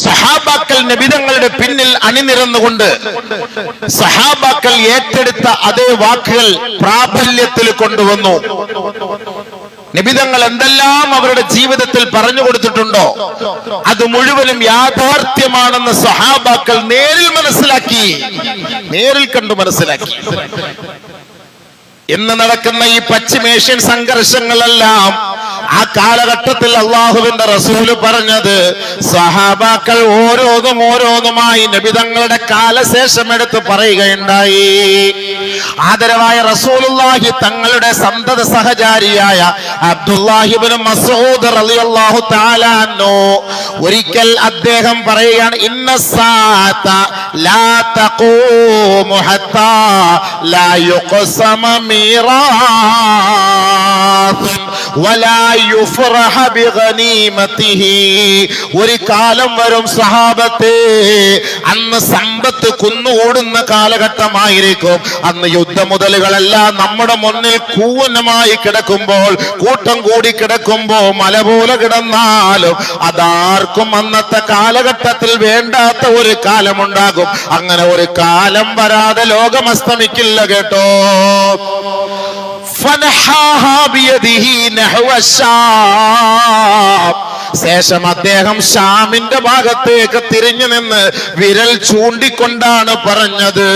സഹാബാക്കൾ നബിതങ്ങളുടെ പിന്നിൽ അണിനിരന്നുകൊണ്ട് സഹാബാക്കൾ ഏറ്റെടുത്ത അതേ വാക്കുകൾ പ്രാബല്യത്തിൽ കൊണ്ടുവന്നു. നബിതങ്ങൾ എന്തെല്ലാം അവരുടെ ജീവിതത്തിൽ പറഞ്ഞു കൊടുത്തിട്ടുണ്ടോ അത് മുഴുവനും യാഥാർത്ഥ്യമാണെന്ന് സഹാബാക്കൾ നേരിൽ കണ്ടു മനസ്സിലാക്കി. ഇന്ന് നടക്കുന്ന ഈ പശ്ചിമേഷ്യൻ സംഘർഷങ്ങളെല്ലാം ആ കാലഘട്ടത്തിൽ അള്ളാഹുവിന്റെ റസൂല് പറഞ്ഞത് സഹാബാക്കൾ ഓരോന്നുമായി നബിതങ്ങളുടെ കാലശേഷം എടുത്ത് പറയുകയുണ്ടായി. ആദരവായ റസൂലുള്ളാഹി തങ്ങളുടെ സന്തത സഹചാരിയായ അബ്ദുല്ലാഹി ഇബ്നു മസ്ഊദ് റളിയല്ലാഹു തആല അൻഹു ഒരിക്കൽ അദ്ദേഹം പറയുകയാണ്, ഇന്നസ്സാഅത ലാ തഖൂമു ഹത്താ ലാ യുഖ്സമ മീറാത്ത് വലാ യുഫറഹ ബിഗനീമതിഹി. ഒരു കാലം വരും സഹാബത്തെ, അന്ന് സമ്പത്ത് കുന്നുകൂടുന്ന കാലഘട്ടമായിരിക്കും. അന്ന് യുദ്ധമുതലുകളെല്ലാം നമ്മുടെ മുന്നിൽ കൂനമായി കിടക്കുമ്പോൾ, കൂട്ടം കൂടി കിടക്കുമ്പോൾ മല പോലെ കിടന്നാലും അതാർക്കും അന്നത്തെ കാലഘട്ടത്തിൽ വേണ്ടാത്ത ഒരു കാലമുണ്ടാകും. അങ്ങനെ ഒരു കാലം വരാതെ ലോകം അസ്തമിക്കില്ല കേട്ടോ. ശേഷം അദ്ദേഹം ഷാമിന്റെ ഭാഗത്തേക്ക് തിരിഞ്ഞു നിന്ന് വിരൽ ചൂണ്ടിക്കൊണ്ടാണ് പറഞ്ഞത്.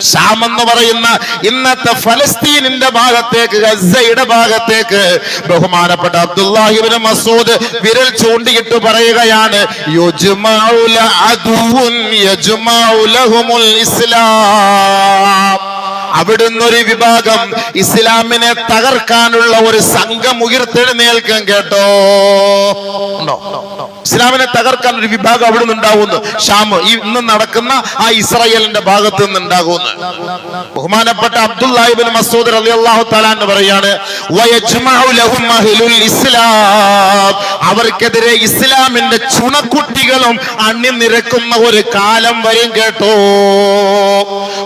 ഷാം എന്ന് പറയുന്ന ഇന്നത്തെ ഫലസ്തീനിന്റെ ഭാഗത്തേക്ക്, ഗസയുടെ ഭാഗത്തേക്ക് ബഹുമാനപ്പെട്ട അബ്ദുല്ലാഹി ഇബ്നു മസ്ഊദ് വിരൽ ചൂണ്ടിയിട്ട് പറയുകയാണ്, യുജ്മഉ ലഅദുൻ യജ്മഉ ലഹുമുൽ ഇസ്ലാം. അവിടുന്ന് ഒരു വിഭാഗം ഇസ്ലാമിനെ തകർക്കാനുള്ള ഒരു സംഘം ഉയർത്തെഴുന്നേൽക്കാൻ കേട്ടോ. ഇസ്ലാമിനെ തകർക്കാൻ ഒരു വിഭാഗം അവിടുന്ന് ഉണ്ടാവുന്നു. ഷാം ഇന്ന് നടക്കുന്ന ആ ഇസ്രായേലിന്റെ ഭാഗത്ത് നിന്ന് ഉണ്ടാകുന്നു. ബഹുമാനപ്പെട്ട അബ്ദുല്ലാഹി ഇബ്നു മസ്ഊദ് റളിയല്ലാഹു തആല എന്ന് പറയാണ്, വയജ്മഉ ലഹും അഹ്ലുൽ ഇസ്ലാം. അവർക്കെതിരെ ഇസ്ലാമിന്റെ ചുണക്കുട്ടികളും അണിനിരക്കുന്ന ഒരു കാലം വരും കേട്ടോ.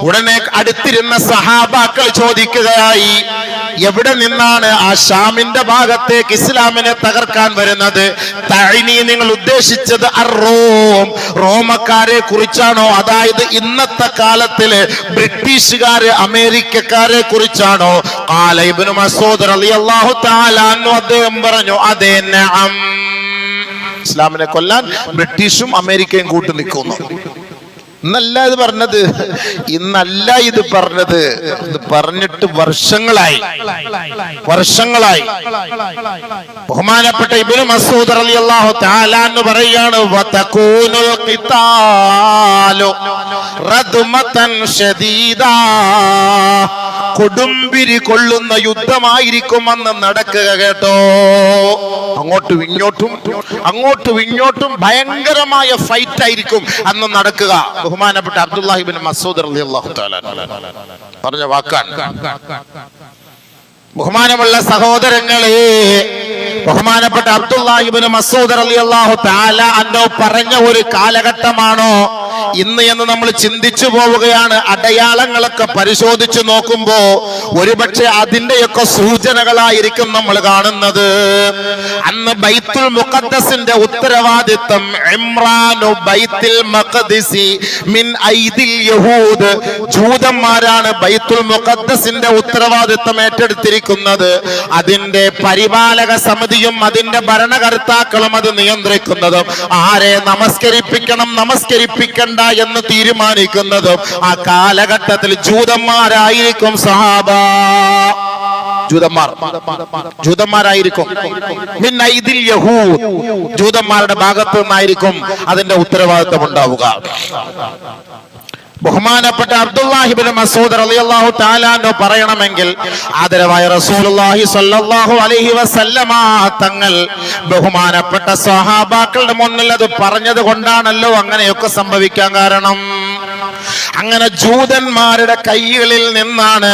ഉടനെ അടുത്തിരുന്ന സഹാബാക്കൾ ചോദിക്കുകയായി, എവിടെ നിന്നാണ് ആ ഷാമിന്റെ ഭാഗത്തേക്ക് ഇസ്ലാമിനെ തകർക്കാൻ വരുന്നത്? തഅനി, നിങ്ങൾ ഉദ്ദേശിച്ചത് റോമക്കാരെ കുറിച്ചാണോ? അതായത് ഇന്നത്തെ കാലത്തില് ബ്രിട്ടീഷുകാര്, അമേരിക്കക്കാരെ കുറിച്ചാണോ? ഖാല ഇബ്നു മസ്ഊദ് റളിയല്ലാഹു തആല അൻഹു അദ്ദേഹം പറഞ്ഞു, അതെ, നഅം. ഇസ്ലാമിനെ കൊല്ലാൻ ബ്രിട്ടീഷും അമേരിക്കയും കൂട്ടു നിൽക്കുന്നു. ഇന്നല്ല ഇത് പറഞ്ഞത്, ഇത് പറഞ്ഞിട്ട് വർഷങ്ങളായി. ബഹുമാനപ്പെട്ട ഇബ്നു മസ്ഊദ് റളിയല്ലാഹു തആല എന്ന് പറയാണ്, വതകൂനുൽ ഖിതാലു റദ്മതൻ ശദീദാ. കൊടുമ്പിരി കൊള്ളുന്ന യുദ്ധമായിരിക്കും അന്ന് നടക്കുക കേട്ടോ. അങ്ങോട്ടും ഇങ്ങോട്ടും ഭയങ്കരമായ ഫൈറ്റ് ആയിരിക്കും അന്ന് നടക്കുക. ബഹുമാനപ്പെട്ട അബ്ദുല്ലാഹി ഇബ്നു മസ്ഊദ് റളിയല്ലാഹു തആല പറഞ്ഞ വാക്കാണ്. ബഹുമാനമുള്ള സഹോദരങ്ങളെ, ബഹുമാനപ്പെട്ട അബ്ദുല്ലാഹി ഇബ്നു മസ്ഊദ് റളിയല്ലാഹു തആല അൻഹു പറഞ്ഞ ഒരു കാലഘട്ടമാണോ ഇന്ന് എന്ന് നമ്മൾ ചിന്തിച്ചു പോവുകയാണ്. അടയാളങ്ങളൊക്കെ പരിശോധിച്ചു നോക്കുമ്പോ ഒരുപക്ഷെ അതിന്റെയൊക്കെ സൂചനകളായിരിക്കും നമ്മൾ കാണുന്നത്. അന്ന് ബൈത്തുൽ മുഖദ്ദസിന്റെ ഉത്തരവാദിത്വം ഇമ്രാനു ബൈത്തുൽ മഖ്ദിസി മിൻ ഐദിൽ യഹൂദ്. ജൂതന്മാരാണ് ബൈത്തുൽ മുഖദ്ദസിന്റെ ഉത്തരവാദിത്വം ഏറ്റെടുത്തിരിക്കുന്നത്. അതിന്റെ പരിപാലക സമിതിയും അതിന്റെ ഭരണകർത്താക്കളും അത് നിയന്ത്രിക്കുന്നതും ആരെ നമസ്കരിപ്പിക്കണം, നമസ്കരിപ്പിക്കണ്ട എന്ന് തീരുമാനിക്കുന്നതും ആ കാലഘട്ടത്തിൽ ജൂതന്മാരായിരിക്കും. സഹാബ ജൂതന്മാരായിരിക്കും. മിൻ ഐദിൽ യഹൂദ്, ജൂതന്മാരുടെ ഭാഗത്തു നിന്നായിരിക്കും അതിന്റെ ഉത്തരവാദിത്വം ഉണ്ടാവുക. ബഹുമാനപ്പെട്ട അബ്ദുല്ലാഹി ഇബ്നു മസ്ഊദ് റളിയല്ലാഹു തആല അൻഹു പറയണമെങ്കിൽ ആദരവായ റസൂലുള്ളാഹി സ്വല്ലല്ലാഹു അലൈഹി വസല്ലമ തങ്ങൾ ബഹുമാനപ്പെട്ട സ്വഹാബാക്കളുടെ മുന്നിൽ അത് പറഞ്ഞത് കൊണ്ടാണല്ലോ അങ്ങനെയൊക്കെ സംഭവിക്കാൻ കാരണം. അങ്ങനെ ജൂതന്മാരുടെ കൈകളിൽ നിന്നാണ്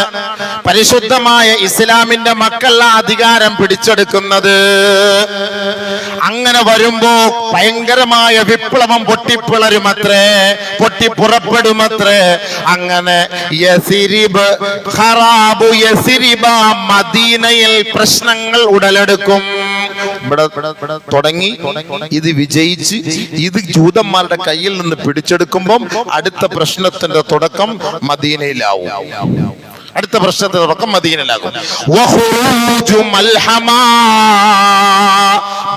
പരിശുദ്ധമായ ഇസ്ലാമിന്റെ മക്കൾ അധികാരം പിടിച്ചെടുക്കുന്നത്. അങ്ങനെ വരുമ്പോ ഭയങ്കരമായ വിപ്ലവം പൊട്ടിപ്പുറപ്പെടുമത്രേ. അങ്ങനെ മദീനയിൽ പ്രശ്നങ്ങൾ ഉടലെടുക്കും. ഇവിടെ തുടങ്ങി, ഇത് വിജയിച്ച് ഇത് ജൂതന്മാരുടെ കയ്യിൽ നിന്ന് പിടിച്ചെടുക്കുമ്പം അടുത്ത പ്രശ്നത്തിന്റെ തുടക്കം മദീനയിലാവും. അടുത്ത പ്രശ്നത്തിന്റെ തുടക്കം മദീനയിലാകും.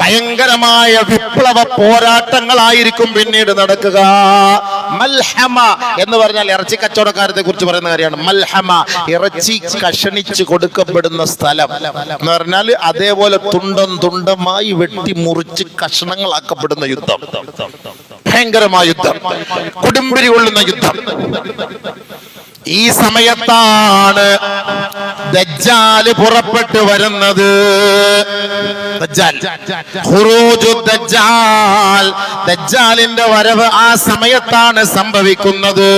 ഭയങ്കരമായ വിപ്ലവ പോരാട്ടങ്ങളായിരിക്കും പിന്നീട് നടക്കുക. മൽഹമ എന്ന് പറഞ്ഞാൽ ഇറച്ചി കച്ചവടക്കാരത്തെ കുറിച്ച് പറയുന്ന കാര്യമാണ്. മൽഹമ, ഇറച്ചി കഷണിച്ച് കൊടുക്കപ്പെടുന്ന സ്ഥലം എന്ന് പറഞ്ഞാൽ അതേപോലെ തുണ്ടം തുണ്ടമായി വെട്ടി മുറിച്ച് കഷണങ്ങളാക്കപ്പെടുന്ന യുദ്ധം, ഭയങ്കരമായ യുദ്ധം, കൊടുമ്പിരി കൊള്ളുന്ന യുദ്ധം. ഈ സമയത്താണ് ദജ്ജാൽ പുറപ്പെട്ടു വരുന്നത്. ദജ്ജാലിന്റെ വരവ് ആ സമയത്താണ് സംഭവിക്കുന്നത്.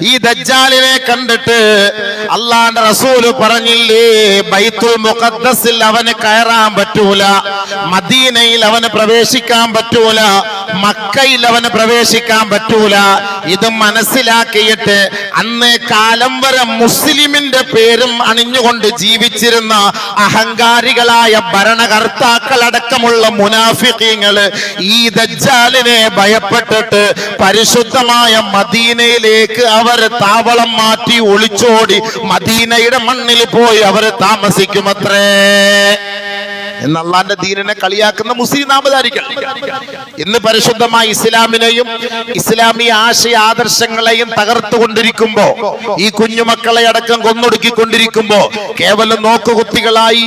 ഈ ദജ്ജാലിനെ കണ്ടിട്ട് അള്ളാന്റെ റസൂല് പറഞ്ഞില്ലേ, ബൈത്തുൽ മുഖദ്ദസിൽ അവന് കയറാൻ പറ്റൂല, മദീനയിൽ അവന് പ്രവേശിക്കാൻ പറ്റൂല, മക്കയിൽ അവന് പ്രവേശിക്കാൻ പറ്റൂല. ഇത് മനസ്സിലാക്കിയിട്ട് അന്ന് കാലം വരെ മുസ്ലിമിന്റെ പേരും അണിഞ്ഞുകൊണ്ട് ജീവിച്ചിരുന്ന അഹങ്കാരികളായ ഭരണകർത്താക്കളടക്കമുള്ള മുനാഫിഖീങ്ങള് ഈ ദജ്ജാലിനെ ഭയപ്പെട്ടിട്ട് പരിശുദ്ധമായ മദീനയിലേക്ക് അവർ താവളം മാറ്റി ഒളിച്ചോടി മദീനയുടെ മണ്ണിൽ പോയി അവർ താമസിക്കുമത്രേ. എന്ന് അള്ളാന്റെ ദീനിനെ കളിയാക്കുന്ന മുസ്ലിം നാമധാരികൾ ഇന്ന് പരിശുദ്ധമായ ഇസ്ലാമിനെയും ഇസ്ലാമിക ആശയ ആദർശങ്ങളെയും തകർത്തുകൊണ്ടിരിക്കുമ്പോ, ഈ കുഞ്ഞുമക്കളെ അടക്കം കൊന്നൊടുക്കിക്കൊണ്ടിരിക്കുമ്പോ, കേവലം നോക്കുകുത്തികളായി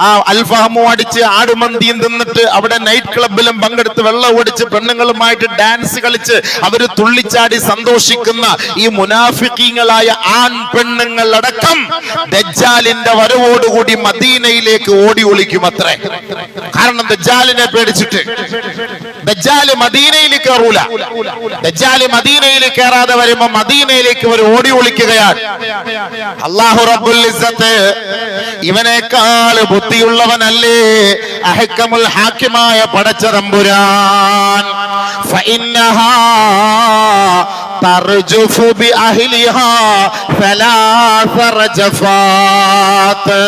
ആ അൽഫാമോ അടിച്ച് ആടുമന്തിയും തിന്നിട്ട് അവിടെ നൈറ്റ് ക്ലബിലും പങ്കെടുത്ത് വെള്ളം ഓടിച്ച് പെണ്ണുങ്ങളുമായിട്ട് ഡാൻസ് കളിച്ച് അവര് തുള്ളിച്ചാടി സന്തോഷിക്കുന്ന ഈ മുനാഫിഖീങ്ങളായ ആൺ പെണ്ണുങ്ങൾ അടക്കം ദജ്ജാലിന്റെ വരവോടുകൂടി മദീനയിലേക്ക് ഓടി ഒളിക്കുമത്രേ. കാരണം ദജ്ജാലിനെ പേടിച്ചിട്ട്. ദജ്ജാല് മദീനയിൽ കയറൂല. ദജ്ജാല് മദീനയിൽ കയറാതെ വരുമ്പോ മദീനയിലേക്ക് അവർ ഓടി ഒളിക്കുകയാണ്. അല്ലാഹു റബ്ബുൽ ഇസ്സത്ത് ഇവനേക്കാൾ ബുദ്ധിയുള്ളവനല്ലേ, അഹ്കമുൽ ഹാക്കിമായ പടച്ച തമ്പുരാൻ. ഫഇന്നഹാ തർജുഫു ബിഅഹ്ലിഹാ സലാസ റജഫാത്ത്.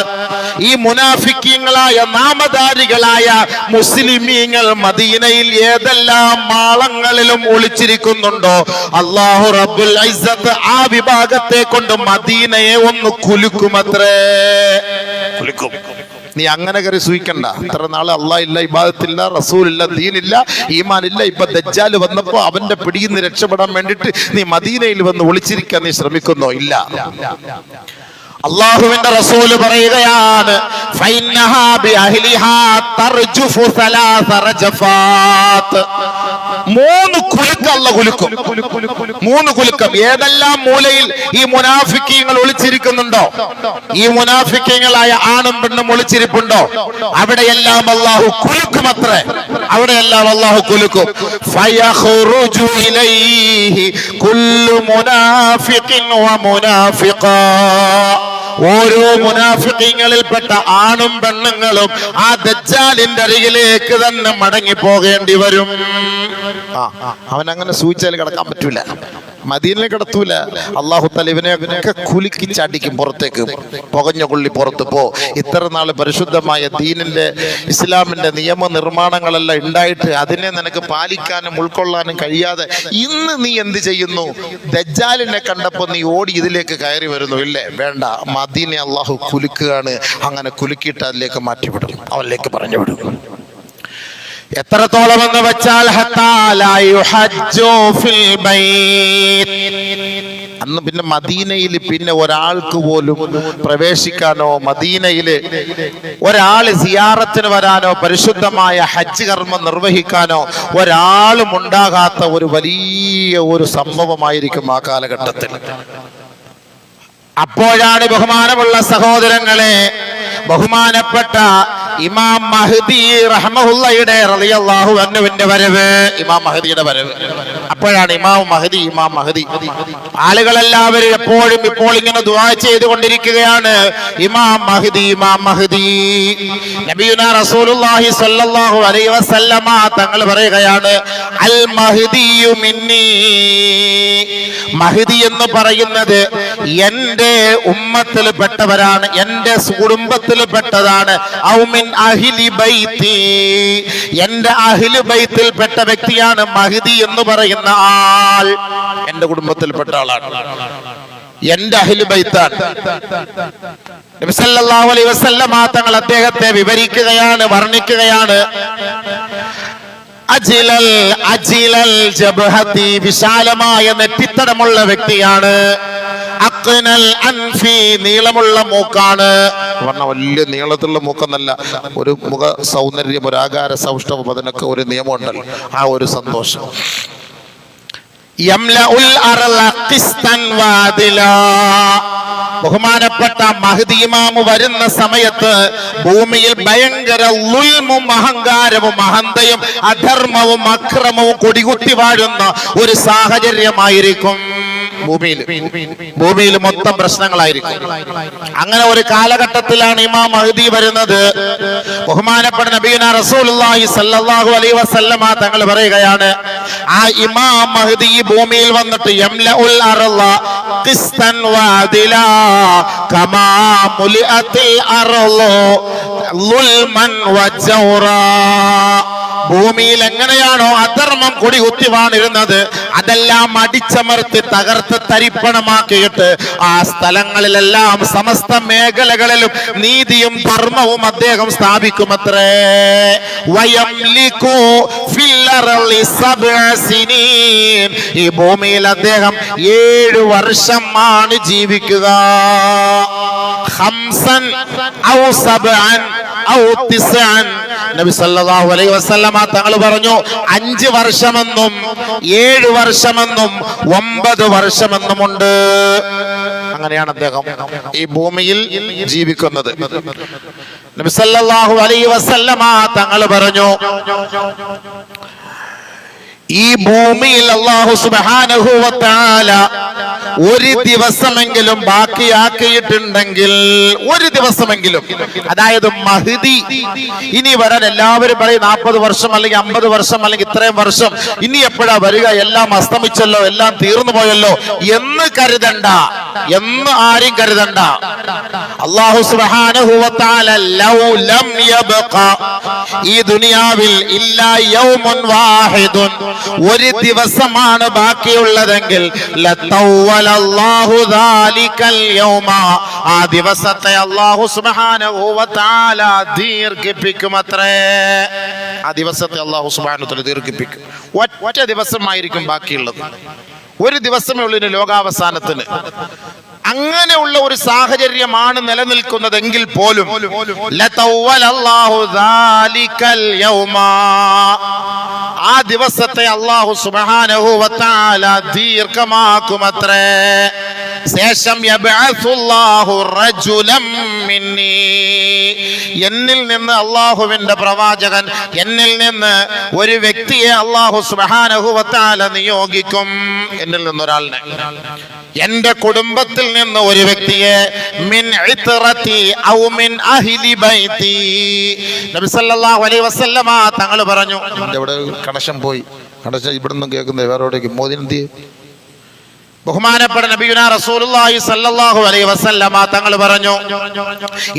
ഈ മുനാഫിക്കീങ്ങളായ നാമധാരികളായ മുസ്ലിമീങ്ങൾ മദീനയിൽ ഏതെല്ലാം മാളങ്ങളിലും ഒളിച്ചിരിക്കുന്നുണ്ടോ, അല്ലാഹു റബ്ബുൽ ഇസ്സത്ത് ആ വിഭാഗത്തെ കൊണ്ട് മദീനയെ ഒന്ന് കുലുക്കുമത്രേ. കുലുക്കും. നീ അങ്ങനെ കയറി സൂയിക്കണ്ട. ഇത്ര നാള് അള്ളാഹ് ഇല്ല, ഇബാദത്തില്ല, റസൂലില്ല, ദീനില്ല, ഈമാനില്ല. ഇപ്പൊ ദജ്ജാൽ വന്നപ്പോ അവന്റെ പിടിയിൽ നിന്ന് രക്ഷപ്പെടാൻ വേണ്ടിട്ട് നീ മദീനയിൽ വന്ന് ഒളിച്ചിരിക്കാൻ നീ ശ്രമിക്കുന്നോ? ഇല്ല. അള്ളാഹുവിന്റെ റസൂല് പറയുകയാണ്, ഫൈന്നഹാ ബിഅഹ്ലിഹാ തർജുഫു സലാസ റജഫാത്ത്. 3 കുലുക്കം അല്ലാഹു കുലുക്കും. 3 കുലുക്കം. ഏതെല്ലാം മൂലയിൽ ഈ മുനാഫിക്കീങ്ങൾ ഒളിച്ചിരിക്കുന്നുണ്ടോ, ഈ മുനാഫിക്കീങ്ങളായ ആണും പെണ്ണും ഒളിച്ചിരിപ്പുണ്ടോ, അവിടെയെല്ലാം അല്ലാഹു കുലുക്കുമത്രേ. അവിടെയെല്ലാം അല്ലാഹു കുലുക്കും. ഫയഖ്റുജു ഇലൈഹി കുല്ലു മുനാഫിഖിൻ വ മുനാഫിഖാ. ഓരോ മുനാഫിഖീങ്ങളിൽപ്പെട്ട ആണും പെണ്ണുങ്ങളും ആ ദജ്ജാലിന്റെ അരികിലേക്ക് തന്നെ മടങ്ങി പോകേണ്ടി വരും. അവൻ അങ്ങനെ സൂചിച്ചാൽ കിടക്കാൻ പറ്റൂല, മദീനയിൽ കിടത്തൂല. അല്ലാഹു തആല ഇവനെയൊക്കെ കുലുക്കി ചാടിക്കും പുറത്തേക്ക്. പുകഞ്ഞ കൊള്ളി പുറത്ത് പോ. ഇത്ര നാള് പരിശുദ്ധമായ ദീനിന്റെ ഇസ്ലാമിന്റെ നിയമനിർമ്മാണങ്ങളെല്ലാം ഉണ്ടായിട്ട് അതിനെ നിനക്ക് പാലിക്കാനും ഉൾക്കൊള്ളാനും കഴിയാതെ ഇന്ന് നീ എന്ത് ചെയ്യുന്നു? ദജ്ജാലിനെ കണ്ടപ്പോ നീ ഓടി ഇതിലേക്ക് കയറി വരുന്നു. ഇല്ലേ, വേണ്ട. മദീനെ അല്ലാഹു കുലുക്കുകയാണ്. അങ്ങനെ കുലുക്കിയിട്ട് അതിലേക്ക് മാറ്റിവിടും, അവനിലേക്ക് പറഞ്ഞു വിടും. എത്രത്തോളം എന്ന് വെച്ചാൽ അന്ന് പിന്നെ മദീനയിൽ പിന്നെ ഒരാൾക്ക് പോലും പ്രവേശിക്കാനോ, മദീനയില് ഒരാള് സിയാറത്തിന് വരാനോ, പരിശുദ്ധമായ ഹജ്ജ് കർമ്മം നിർവഹിക്കാനോ ഒരാളും ഉണ്ടാകാത്ത ഒരു വലിയ ഒരു സംഭവമായിരിക്കും ആ കാലഘട്ടത്തിൽ. അപ്പോഴാണ് ബഹുമാനമുള്ള സഹോദരങ്ങളെ, ബഹുമാനപ്പെട്ട ഇമാം മഹ്ദി റഹ്മഹുള്ളയുടെ റളിയല്ലാഹു അൻഹുവിന്റെ വരവ്, ഇമാം മഹ്ദിയുടെ വരവ്. അപ്പോഴാണ് ഇമാം മഹ്ദി. ആളുകളെല്ലാവരും എപ്പോഴും ഇപ്പോൾ ഇങ്ങനെ ദുആ ചെയ്തുകൊണ്ടിരിക്കുകയാണ്, ഇമാം മഹ്ദി. നബിയുനാ റസൂലുള്ളാഹി സ്വല്ലല്ലാഹു അലൈഹി വസല്ലമ തങ്ങൾ പറയുകയാണ്, അൽ മഹ്ദിയു മിന്നി. മഹ്ദി എന്ന് പറയുന്നത് എന്റെ ഉമ്മത്തിൽ പെട്ടവരാണ്, എന്റെ കുടുംബത്തിൽ കുടുംബത്തിൽപ്പെട്ടതാണ്. ഔ മിൻ അഹ്ലി ബൈത്തി, എന്റെ അഹ്ലു ബൈത്തിൽപ്പെട്ട വ്യക്തിയാണ് മഹ്ദി എന്ന് പറയുന്ന ആൾ. എന്റെ കുടുംബത്തിൽപ്പെട്ട ആളാണ്, എന്റെ അഹ്ലു ബൈത്താണ്. നബി സല്ലല്ലാഹു അലൈഹി വസല്ലമ തങ്ങൾ അദ്ദേഹത്തെ വിവരിക്കുകയാണ്, വർണ്ണിക്കുകയാണ്. അജിലൽ അജിലൽ ജബ്ഹതി, വിശാലമായ നെറ്റിത്തടമുള്ള വ്യക്തിയാണ്. അഖ്നൽ അൻഫി, നീളമുള്ള മൂക്കാണ്. പറഞ്ഞ വലിയ നീളത്തിലുള്ള മൂക്കെന്നല്ല, ഒരു മുഖ സൗന്ദര്യം, ഒരു ആകാര സൗഷ്ഠവം, അതിനൊക്കെ ഒരു നിയമമുണ്ടല്ലോ, ആ ഒരു സന്തോഷം. യംലഉൽ അർള ഖിസ്തൻ വഅദിലാ, ബഹുമാനപ്പെട്ട മഹ്ദി ഇമാമ് വരുന്ന സമയത്ത് ഭൂമിയിൽ ഭയങ്കര ളുൽമും അഹങ്കാരവും അഹന്തയും അധർമ്മവും അക്രമവും കൊടികുത്തി വാഴുന്ന ഒരു സാഹചര്യമായിരിക്കും. ഭൂമിയിൽ മൊത്തം പ്രശ്നങ്ങളായിരിക്കും. അങ്ങനെ ഒരു കാലഘട്ടത്തിലാണ് ഇമാം മഹ്ദി വരുന്നത്. ബഹുമാനപ്പെട്ട നബിയുനാ റസൂലുള്ളാഹി സ്വല്ലല്ലാഹു അലൈഹി വസല്ലമ തങ്ങൾ പറയുകയാണ്, ആ ഇമാം മഹ്ദി ഈ ഭൂമിയിൽ വന്നിട്ട് യംലഉൽ അർള ഖിസ്തൻ വഅദിലാ കമാ മുലിഅത്തിൽ അർളു ളുൽമൻ വജൗറാ, ഭൂമിയിൽ എങ്ങനെയാണോ അധർമ്മം കൊടികുത്തി വാണിരുന്നത് അതെല്ലാം അടിച്ചമർത്തി തകർത്ത് തരിപ്പണമാക്കിയിട്ട് ആ സ്ഥലങ്ങളിലെല്ലാം സമസ്ത മേഖലകളിലും നീതിയും ധർമ്മവും അദ്ദേഹം സ്ഥാപിക്കുമത്രേ. വയംലികു ഫിൽ അർളി സബ്അ സിനീൻ, ഈ ഭൂമിയിൽ അദ്ദേഹം 7 വർഷമാണ് ജീവിക്കുക. ഖംസൻ ഔ സബ്അൻ ഔ തിസ്അൻ, നബി സല്ലല്ലാഹു അലൈഹി വസല്ലമ തങ്ങൾ പറഞ്ഞു 5 വർഷമെന്നും 7 വർഷമെന്നും 9 വർഷമെന്നുമുണ്ട്. അങ്ങനെയാണ് അദ്ദേഹം ഈ ഭൂമിയിൽ ജീവിക്കുന്നത്. നബി സല്ലല്ലാഹു അലൈഹി വസല്ലമ തങ്ങൾ പറഞ്ഞു, ഈ ഭൂമിയിൽ അല്ലാഹു സുബ്ഹാനഹു വ തആല ഒരു ദിവസമെങ്കിലും ബാക്കിയാക്കിയിട്ടുണ്ടെങ്കിൽ, ഒരു ദിവസമെങ്കിലും, അതായത് മഹ്ദി ഇനി വരാൻ, എല്ലാവരും പറയും 40 വർഷം അല്ലെങ്കിൽ 50 വർഷം അല്ലെങ്കിൽ ഇത്രയും വർഷം, ഇനി എപ്പോഴാ വരിക, എല്ലാം അസ്തമിച്ചല്ലോ, എല്ലാം തീർന്നു പോയല്ലോ എന്ന് കരുതണ്ട, എന്ന് ആരും കരുതണ്ട. അല്ലാഹു സുബ്ഹാനഹു വ തആല ലൗ ലം യബ്ഖ, ഈ ദുനിയാവിൽ ഇല്ലാ യൗമുൻ വാഹിദുൻ, ഒരു ദിവസമാണ് ബാക്കിയുള്ളതെങ്കിൽ ലതവ്വലല്ലാഹു ദാലികൽ യൗമ, ആ ദിവസത്തെ അല്ലാഹു സുബ്ഹാനഹു വ തആല ദീർഘിപ്പിക്കുമത്രേ. ആ ദിവസത്തെ അല്ലാഹു സുബ്ഹാനഹു വ തആല ദീർഘിപ്പിക്കും. ഒറ്റ ദിവസമായിരിക്കും ബാക്കിയുള്ളത്, ഒരു ദിവസമേ ഉള്ളൂ ലോകാവസാനത്തിന്. അങ്ങനെയുള്ള ഒരു സാഹചര്യമാണ് നിലനിൽക്കുന്നതെങ്കിൽ പോലും ലതവ്വലല്ലാഹു ദാലികൽ യൗമ, ആ ദിവസത്തെ അല്ലാഹു സുബ്ഹാനഹു വ തആല ദീർഘമാക്കുമത്രേ. ശേഷം യബ്അസുല്ലാഹു റജുലം മിന്നി, എന്നിൽ നിന്ന് അല്ലാഹുവിന്റെ പ്രവാചകൻ, എന്നിൽ നിന്ന് ഒരു വ്യക്തിയെ അല്ലാഹു സുബ്ഹാനഹു വ തആല നിയോഗിക്കും. എന്നിൽ നിന്ന് ഒരാളിനെ, എന്റെ കുടുംബത്തിൽ നിന്ന് ഒരു വ്യക്തിയെ, മിൻ ഇത്റതി ഔ മിൻ അഹ്ലി ബൈതി, നബി സല്ലല്ലാഹു അലൈഹി വസല്ലമ തങ്ങൾ പറഞ്ഞു. ഇവിടെ കണക്ഷൻ പോയി, കണക്ഷൻ ഇവിടുന്ന് കേൾക്കുന്നത് വേറെ എവിടേക്ക് മോദിനെന്തി. ബഹുമാനപ്പെട്ട നബിയുനാ റസൂലുള്ളാഹി സ്വല്ലല്ലാഹു അലൈഹി വസല്ലമ തങ്ങൾ പറഞ്ഞു,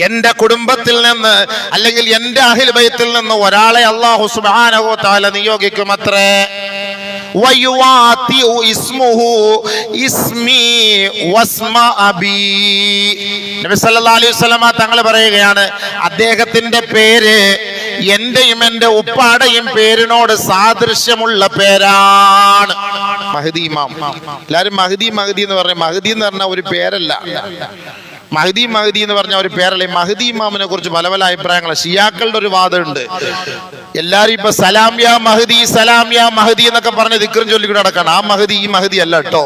എന്റെ കുടുംബത്തിൽ നിന്ന് അല്ലെങ്കിൽ എന്റെ അഹ്ലു ബൈത്തിൽ നിന്ന് ഒരാളെ അല്ലാഹു സുബ്ഹാനഹു വ തആല നിയോഗിക്കുമത്രേ. വയുവാതി ഇസ്മുഹു ഇസ്മി വസ്മ അബി, നബി സല്ലല്ലാഹു അലൈഹി വസല്ലമ തങ്ങൾ പറയുകയാണ്, അദ്ദേഹത്തിന്റെ പേര് എന്റെയും എന്റെ ഉപ്പാടെയും പേരിനോട് സാദൃശ്യമുള്ള പേരാണ്. മഹ്ദി ഇമാം. എല്ലാരും മഹ്ദി മഹ്ദി എന്ന് പറഞ്ഞു. മഹ്ദി എന്ന് പറഞ്ഞ ഒരു പേരല്ല, മഹ്ദി മഹ്ദി എന്ന് പറഞ്ഞ ഒരു പേരല്ല. മഹ്ദി ഇമാമിനെ കുറിച്ച് പല പല അഭിപ്രായങ്ങൾ. ഷിയാക്കളുടെ ഒരു വാദമുണ്ട്, എല്ലാരും ഇപ്പൊ സലാം യാ മഹ്ദി, സലാം യാ മഹ്ദി എന്നൊക്കെ പറഞ്ഞ് ദിക്റും ചൊല്ലിക്കൂടെ നടക്കണം. ആ മഹ്ദി ഈ മഹ്ദി അല്ല കേട്ടോ.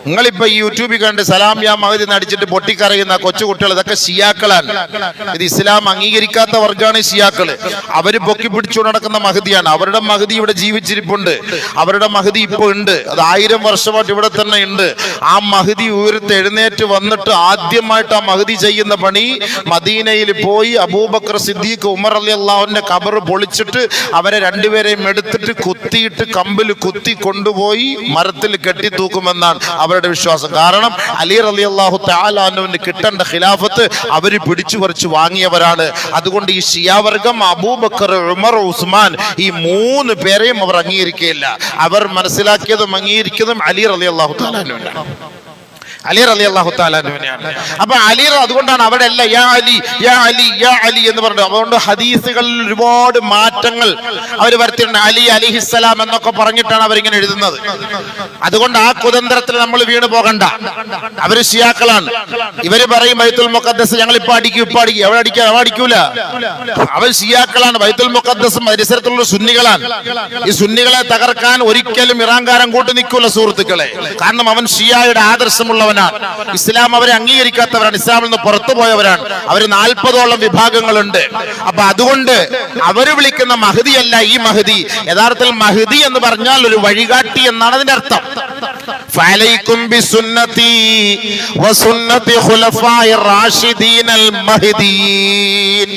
നിങ്ങളിപ്പോ ഈ യൂട്യൂബിൽ കണ്ട് സലാം യാ മഹ്ദി നടിച്ചിട്ട് പൊട്ടിക്കറിയുന്ന കൊച്ചു കുട്ടികൾ, ഇതൊക്കെ ഷിയാക്കളാണ്. ഇത് ഇസ്ലാം അംഗീകരിക്കാത്ത വർഗ്ഗമാണ് ഷിയാക്കള്. അവര് പൊക്കി പിടിച്ചു നടക്കുന്ന മഹ്ദിയാണ്. അവരുടെ മഹ്ദി ഇവിടെ ജീവിച്ചിരിപ്പുണ്ട്, അവരുടെ മഹ്ദി ഇപ്പൊ ഉണ്ട്, അത് 1000 വർഷമായിട്ട് ഇവിടെ തന്നെ ഉണ്ട്. ആ മഹ്ദി ഉയർത്ത് എഴുന്നേറ്റ് വന്നിട്ട് ആദ്യമായിട്ട് ആ മഹ്ദി ചെയ്യുന്ന പണി മദീനയിൽ പോയി അബൂബക്കർ സിദ്ദീഖ്, ഉമർ റളിയല്ലാഹുവിന്റെ ഖബർ പൊളിച്ച് പിടിച്ചിട്ട് അവരെ രണ്ടുപേരെയും എടുത്തിട്ട് കുത്തിയിട്ട് കമ്പിൽ കുത്തി കൊണ്ടുപോയി മരത്തിൽ കെട്ടി തൂക്കുമെന്നാണ് അവരുടെ വിശ്വാസം. കാരണം അലി റളിയല്ലാഹു തആല അൻഹുവിന് കിട്ടേണ്ട ഖിലാഫത്ത് അവർ പിടിച്ചു പറിച്ചു വാങ്ങിയവരാണ്. അതുകൊണ്ട് ഈ ഷിയാവർഗം അബൂബക്കർ, ഉമർ, ഉസ്മാൻ ഈ മൂന്ന് പേരെയും അവർ അംഗീകരിക്കുകയില്ല. അവർ മനസ്സിലാക്കിയതും അംഗീകരിക്കുന്നതും അലി റളിയല്ലാഹു തആല അൻഹുവിനാണ്. അലി റളിയല്ലാഹു തആല അൻഹുവിനെയാണ്. അപ്പൊ അലി അതുകൊണ്ടാണ് അവിടെ അല്ല യാ അലി യാ അലി യാ അലി എന്ന് പറഞ്ഞു. അതുകൊണ്ട് ഹദീസുകളിൽ ഒരുപാട് മാറ്റങ്ങൾ അവർ വരുത്തിയിട്ടുണ്ട്. അലി അലിഹിസ്സലാം എന്നൊക്കെ പറഞ്ഞിട്ടാണ് അവരിങ്ങനെ എഴുതുന്നത്. അതുകൊണ്ട് ആ കുതന്ത്രത്തിൽ നമ്മൾ വീണ് പോകണ്ട. അവര് ഷിയാക്കളാണ്. ഇവര് പറയും ബൈത്തുൽ മുഖദ്ദസ് ഞങ്ങൾ ഇപ്പൊ അടിക്കും ഇപ്പൊ അടിക്കും. എവിടെ അടിക്കാം? എവിടെ അടിക്കൂല. അവർ ഷിയാക്കളാണ്. ബൈത്തുൽ മുഖദ്ദസും പരിസരത്തുള്ള സുന്നികളാണ്. ഈ സുന്നികളെ തകർക്കാൻ ഒരിക്കലും ഇറാൻകാരൻ കൂട്ടി നിൽക്കൂല സുഹൃത്തുക്കളെ. കാരണം അവൻ ഷിയായുടെ ആദർശമുള്ള ഇസ്ലാം അവരെ അംഗീകരിക്കാത്തവരാണ്. ഇസ്ലാമിൽ നിന്ന് പുറത്തു പോയവരാണ്. അവര് 40ഓളം വിഭാഗങ്ങളുണ്ട്. അപ്പൊ അതുകൊണ്ട് അവര് വിളിക്കുന്ന മഹദിയല്ല ഈ മഹദി. യഥാർത്ഥത്തിൽ മഹദി എന്ന് പറഞ്ഞാൽ ഒരു വഴികാട്ടി എന്നാണ് അതിന്റെ അർത്ഥം. ഫഅലൈക്കും ബിസുന്നതി വസുന്നതി ഖുലഫാഇർ റാഷിദീനൽ മഹ്ദിയീൻ.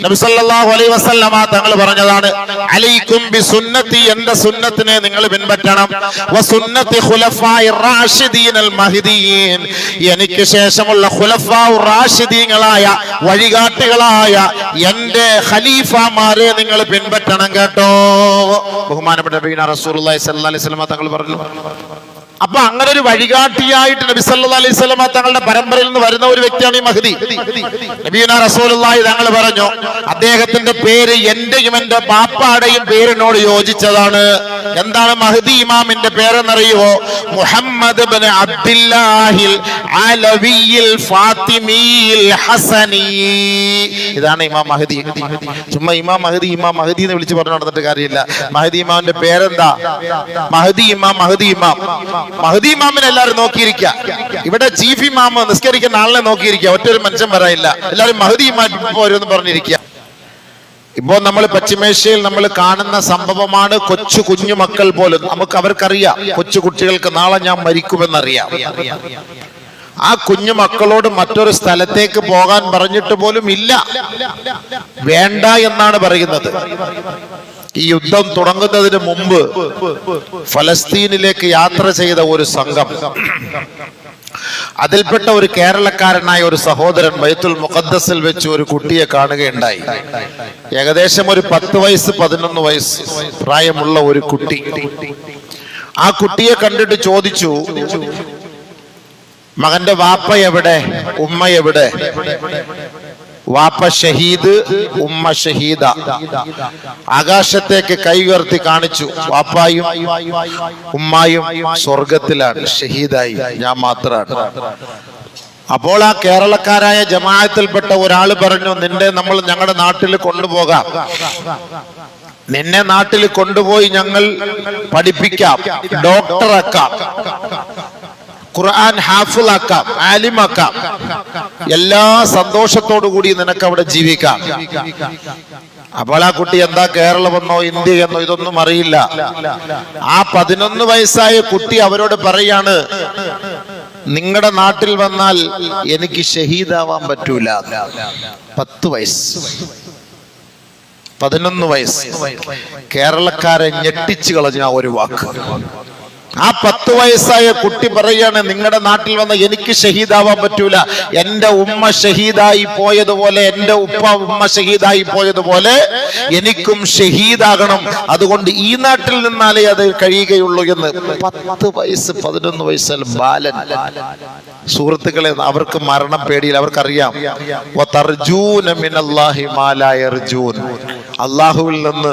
നബി സല്ലല്ലാഹു അലൈഹി വസല്ലമ തങ്ങൾ പറഞ്ഞതാണ്, അലൈക്കും ബിസുന്നതി, എന്റെ സുന്നത്തിനെ നിങ്ങൾ പിൻപറ്റണം, വസുന്നതി ഖുലഫാഇർ റാഷിദീനൽ മഹ്ദിയീൻ, എനിക്ക് ശേഷമുള്ള ഖുലഫാഉ റാഷിദീങ്ങളായ വഴികാട്ടികളായ എന്റെ ഖലീഫമാരെ നിങ്ങൾ പിൻപറ്റണം കേട്ടോ. ബഹുമാനപ്പെട്ട നബിയുനാ റസൂലുള്ളാഹി സ്വല്ലല്ലാഹു അലൈഹി വസല്ലമ തങ്ങൾ പറഞ്ഞു. അപ്പൊ അങ്ങനെ ഒരു വഴികാട്ടിയായിട്ട് നബി സല്ലല്ലാഹു അലൈഹി വസല്ലമ തങ്ങളുടെ പരമ്പരയിൽ നിന്ന് വരുന്ന ഒരു വ്യക്തിയാണ് ഈ മഹ്ദി. നബിയുനാ റസൂലുള്ളാഹി തങ്ങൾ പറഞ്ഞു, അദ്ദേഹത്തിന്റെ പേര് എന്റെയും എന്റെ ബാപ്പാടെയും പേരിനോട് യോജിച്ചതാണ്. എന്താണ് മഹ്ദി ഇമാമിന്റെ പേരെന്നറിയുമോ? മുഹമ്മദ് ഇബ്നു അബ്ദുല്ലാഹിൽ അലവിയിൽ ഫാത്തിമിയിൽ ഹസനി. ഇതാണ് ഇമാം മഹ്ദി. ചുമ്മാ ഇമാം മഹ്ദി ഇമാം മഹ്ദി എന്ന് വിളിച്ച് പറഞ്ഞു നടന്നിട്ട് കാര്യമില്ല. മഹ്ദി ഇമാമിന്റെ പേരെന്താ? മഹ്ദി ഇമാം. മഹ്ദി ഇമാം. മഹ്ദി ഇമാമിനെ എല്ലാവരും നോക്കിയിരിക്കുക. ഇവിടെ ചീഫ് ഇമാം നിസ്കരിക്കുന്ന ആളിനെ നോക്കിയിരിക്കുക. ഒറ്റൊരു മനുഷ്യൻ വരാനില്ല. എല്ലാവരും മഹ്ദി ഇമാം പോരെന്ന് പറഞ്ഞിരിക്കുക. ഇപ്പോ നമ്മൾ പശ്ചിമേഷ്യയിൽ നമ്മൾ കാണുന്ന സംഭവമാണ്. കൊച്ചു കുഞ്ഞു മക്കൾ പോലും അവർക്കറിയാം, കൊച്ചു കുട്ടികൾക്ക് നാളെ ഞാൻ മരിക്കുമെന്നറിയാം. ആ കുഞ്ഞു മക്കളോട് മറ്റൊരു സ്ഥലത്തേക്ക് പോകാൻ പറഞ്ഞിട്ട് പോലും ഇല്ല, വേണ്ട എന്നാണ് പറയുന്നത്. ഈ യുദ്ധം തുടങ്ങുന്നതിന് മുമ്പ് ഫലസ്തീനിലേക്ക് യാത്ര ചെയ്ത ഒരു സംഘം, അതിൽപ്പെട്ട ഒരു കേരളക്കാരനായ ഒരു സഹോദരൻ ബൈത്തുൽ മുഖദ്ദസിൽ വെച്ച് ഒരു കുട്ടിയെ കാണുകയുണ്ടായി. ഏകദേശം ഒരു 10 വയസ്സ് 11 വയസ്സ് പ്രായമുള്ള ഒരു കുട്ടി. ആ കുട്ടിയെ കണ്ടിട്ട് ചോദിച്ചു, മകന്റെ വാപ്പ എവിടെ, ഉമ്മ എവിടെ? വാപ്പ ഷഹീദ്, ഉമ്മ ഷഹീദ. ആകാശത്തേക്ക് കൈ ഉയർത്തി കാണിച്ചു. വാപ്പായും ഉമ്മായും സ്വർഗത്തിലാണ്, ഷഹീദായി, ഞാൻ മാത്രമാണ്. അപ്പോൾ ആ കേരളക്കാരായ ജമാഅത്തിൽപ്പെട്ട ഒരാൾ പറഞ്ഞു, നമ്മൾ ഞങ്ങളുടെ നാട്ടിൽ കൊണ്ടുപോകാം, നിന്നെ നാട്ടിൽ കൊണ്ടുപോയി ഞങ്ങൾ പഠിപ്പിക്കാം, ഡോക്ടറാക്കാം, ഖുർആൻ ഹാഫിളാക്കാം, ആലിമാക്കാം, എല്ലാ സന്തോഷത്തോടു കൂടി നിനക്ക് അവിടെ ജീവിക്കാം. അപ്പോൾ ആ കുട്ടി എന്താ കേരളമെന്നോ ഇന്ത്യ എന്നോ ഇതൊന്നും അറിയില്ല. ആ 11 വയസ്സായ കുട്ടി അവരോട് പറയാണ്, നിങ്ങളുടെ നാട്ടിൽ വന്നാൽ എനിക്ക് ഷഹീദാവാൻ പറ്റൂല. 10 വയസ്സ് 11 വയസ്സ് കേരളക്കാരെ ഞെട്ടിച്ചു കളഞ്ഞ ഒരു വാക്ക്. ആ 10 വയസ്സായ കുട്ടി പറയാണ്, നിങ്ങളുടെ നാട്ടിൽ വന്ന എനിക്ക് ഷഹീദാവാൻ പറ്റൂല. എന്റെ ഉമ്മ ഷഹീദായി പോയതുപോലെ, എന്റെ ഉമ്മ ഷഹീദായി പോയതുപോലെ എനിക്കും ഷഹീദാകണം. അതുകൊണ്ട് ഈ നാട്ടിൽ നിന്നാലേ അത് കഴിയുകയുള്ളൂ എന്ന്. 10 വയസ്സ് 11 വയസ്സിൽ ബാലൻ. സുഹൃത്തുക്കളെ, അവർക്ക് മരണം പേടിയില്ല. അവർക്കറിയാം, അള്ളാഹുവിൽ നിന്ന്